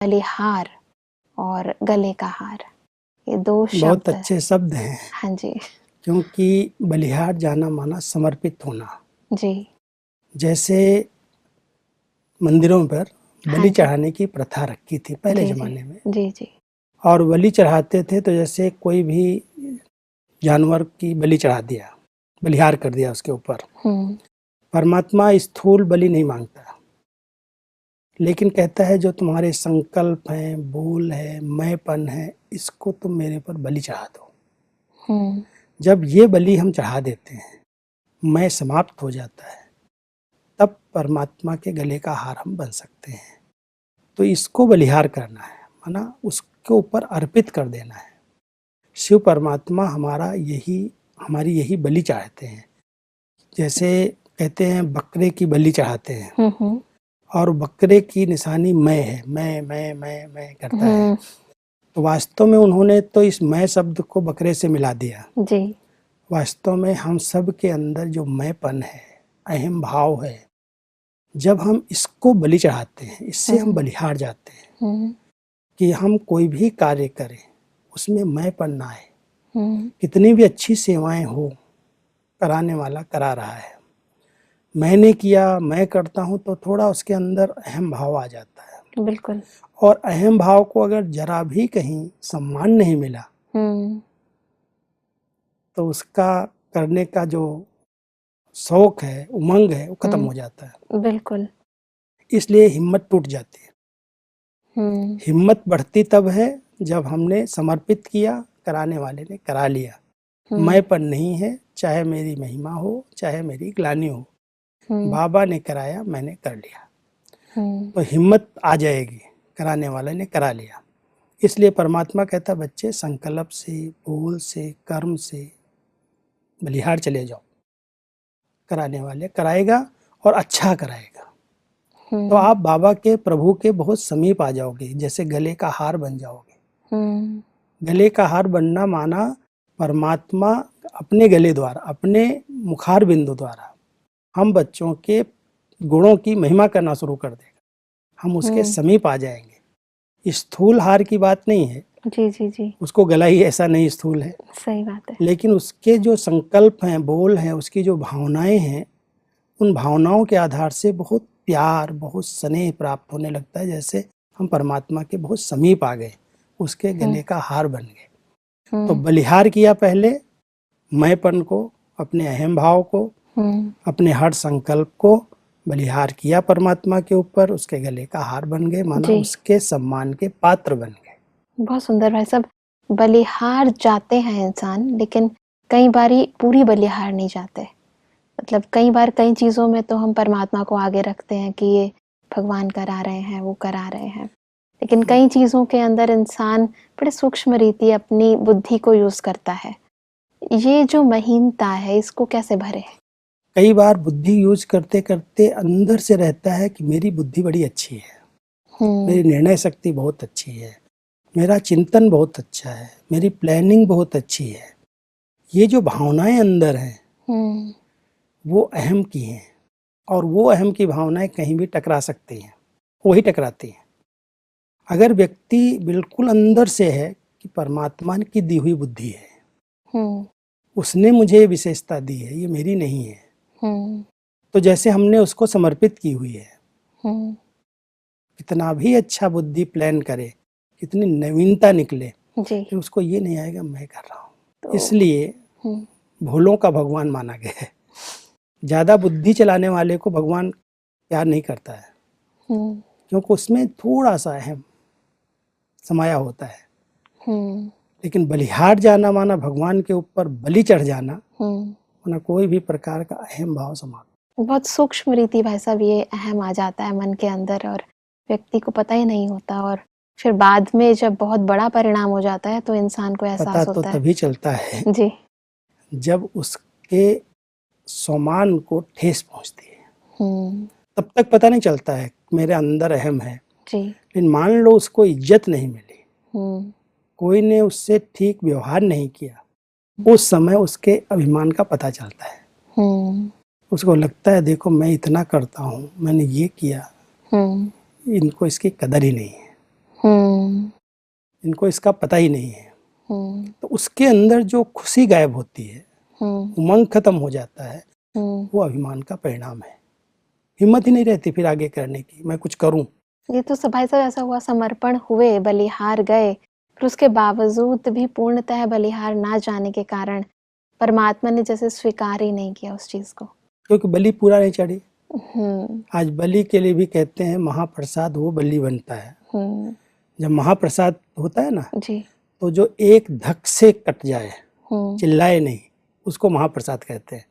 बलिहार और गले का हार, ये दो बहुत शब्द अच्छे शब्द हैं। हाँ जी। क्योंकि बलिहार जाना माना समर्पित होना। जी। जैसे मंदिरों पर हाँ बलि जी। चढ़ाने की प्रथा रखी थी पहले जी, जी। ज़माने में, जी, जी। और बलि चढ़ाते थे तो जैसे कोई भी जानवर की बलि चढ़ा दिया, बलिहार कर दिया उसके ऊपर। परमात्मा स्थूल बलि नहीं मांगता, लेकिन कहता है जो तुम्हारे संकल्प हैं, बोल है, मैंपन है, इसको तुम मेरे पर बलि चढ़ा दो। जब ये बलि हम चढ़ा देते हैं, मैं समाप्त हो जाता है, तब परमात्मा के गले का हार हम बन सकते हैं। तो इसको बलिहार करना है, माना उसके ऊपर अर्पित कर देना है। शिव परमात्मा हमारी यही बलि चाहते हैं। जैसे कहते हैं बकरे की बलि चढ़ाते हैं, और बकरे की निशानी मैं है, मैं करता है। तो वास्तव में उन्होंने तो इस मैं शब्द को बकरे से मिला दिया। जी। वास्तव में हम सब के अंदर जो मैंपन है, अहम भाव है, जब हम इसको बलि चढ़ाते हैं, इससे हम बलिहार जाते हैं कि हम कोई भी कार्य करें उसमें मैंपन ना आए। कितनी भी अच्छी सेवाएं हो, कराने वाला करा रहा है, मैंने किया, मैं करता हूं, तो थोड़ा उसके अंदर अहम भाव आ जाता है। बिल्कुल। और अहम भाव को अगर जरा भी कहीं सम्मान नहीं मिला तो उसका करने का जो शौक है, उमंग है, वो खत्म हो जाता है। बिल्कुल। इसलिए हिम्मत टूट जाती है। हिम्मत बढ़ती तब है जब हमने समर्पित किया, कराने वाले ने करा लिया। मैंपन नहीं है, चाहे मेरी महिमा हो, चाहे मेरी ग्लानि हो, बाबा ने कराया, मैंने कर लिया, तो हिम्मत आ जाएगी, कराने वाले ने करा लिया। इसलिए परमात्मा कहता बच्चे संकल्प से, बोल से, कर्म से बलिहार चले जाओ, कराने वाले कराएगा और अच्छा कराएगा। तो आप बाबा के, प्रभु के बहुत समीप आ जाओगे, जैसे गले का हार बन जाओगे। गले का हार बनना माना परमात्मा अपने गले द्वारा, अपने मुखार बिंदु द्वारा हम बच्चों के गुणों की महिमा करना शुरू कर देगा। हम उसके समीप आ जाएंगे। स्थूल हार की बात नहीं है। जी, जी, जी। उसको गला ही ऐसा नहीं स्थूल है, सही बात है। लेकिन उसके जो संकल्प हैं, बोल हैं, उसकी जो भावनाएं हैं, उन भावनाओं के आधार से बहुत प्यार, बहुत स्नेह प्राप्त होने लगता है, जैसे हम परमात्मा के बहुत समीप आ गए, उसके गले का हार बन गए। तो बलिहार किया पहले मैंपन को, अपने अहम भाव को, अपने हर संकल्प को बलिहार किया परमात्मा के ऊपर, उसके गले का हार बन गए, माना उसके सम्मान के पात्र बन गए। बहुत सुंदर भाई साहब। बलिहार जाते हैं इंसान, लेकिन कई बारी पूरी बलिहार नहीं जाते। मतलब कई बार कई चीजों में तो हम परमात्मा को आगे रखते हैं कि ये भगवान करा रहे हैं, वो करा रहे हैं, लेकिन कई चीजों के अंदर इंसान बड़े सूक्ष्म रीति अपनी बुद्धि को यूज करता है। ये जो महीनता है, इसको कैसे भरे? कई बार बुद्धि यूज करते करते अंदर से रहता है कि मेरी बुद्धि बड़ी अच्छी है, मेरी निर्णय शक्ति बहुत अच्छी है, मेरा चिंतन बहुत अच्छा है, मेरी प्लानिंग बहुत अच्छी है। ये जो भावनाएं अंदर हैं वो अहम की हैं, और वो अहम की भावनाएं कहीं भी टकरा सकती हैं, वही टकराती हैं। अगर व्यक्ति बिल्कुल अंदर से है कि परमात्मा की दी हुई बुद्धि है, उसने मुझे विशेषता दी है, ये मेरी नहीं है, तो जैसे हमने उसको समर्पित की हुई है, कितना भी अच्छा बुद्धि प्लान करे, कितनी नवीनता निकले, तो उसको ये नहीं आएगा मैं कर रहा हूँ। तो इसलिए भोलों का भगवान माना गया है। ज्यादा बुद्धि चलाने वाले को भगवान प्यार नहीं करता है, क्योंकि उसमें थोड़ा सा अहम समाया होता है। लेकिन बलिहार जाना माना भगवान के ऊपर बलि चढ़ जाना, माना कोई भी प्रकार का अहम भाव समाप्त। बहुत सूक्ष्म रीति भाई साहब ये अहम आ जाता है मन के अंदर, और व्यक्ति को पता ही नहीं होता, और फिर बाद में जब बहुत बड़ा परिणाम हो जाता है तो इंसान को एहसास होता है। पता तो तभी चलता है जी, जब उसके सम्मान को ठेस पहुंचती है। तब तक पता नहीं चलता है मेरे अंदर अहम है जी। लेकिन मान लो उसको इज्जत नहीं मिली, कोई ने उससे ठीक व्यवहार नहीं किया, उस समय उसके अभिमान का पता चलता है। उसको लगता है देखो मैं इतना करता हूँ, मैंने ये किया, इनको इसकी कदर ही नहीं है। इनको इसका पता ही नहीं है। तो उसके अंदर जो खुशी गायब होती है, उमंग खत्म हो जाता है, वो अभिमान का परिणाम है। हिम्मत ही नहीं रहती फिर आगे करने की, मैं कुछ करूं। ये तो भाई साहब ऐसा हुआ, समर्पण हुए, बलिहार गए, फिर उसके बावजूद भी पूर्णतः बलिहार ना जाने के कारण परमात्मा ने जैसे स्वीकार ही नहीं किया उस चीज को, क्योंकि बलि पूरा नहीं चढ़ी। आज बलि के लिए भी कहते हैं महाप्रसाद वो बलि बनता है। जब महाप्रसाद होता है ना जी, तो जो एक धक से कट जाए, चिल्लाए नहीं, उसको महाप्रसाद कहते हैं।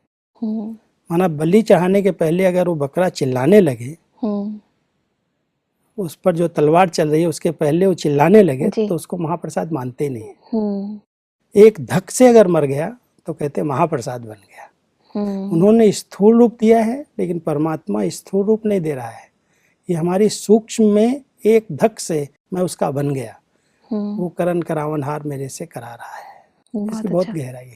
माना बलि चढ़ाने के पहले अगर वो बकरा चिल्लाने लगे, उस पर जो तलवार चल रही है उसके पहले वो चिल्लाने लगे, तो उसको महाप्रसाद मानते नहीं। एक धक से अगर मर गया तो कहते महाप्रसाद बन गया। उन्होंने स्थूल रूप दिया है, लेकिन परमात्मा स्थूल रूप नहीं दे रहा है। ये हमारी सूक्ष्म में एक धक से मैं उसका बन गया। वो करण करावन हार मेरे से करा रहा है। इसकी बहुत गहराई है।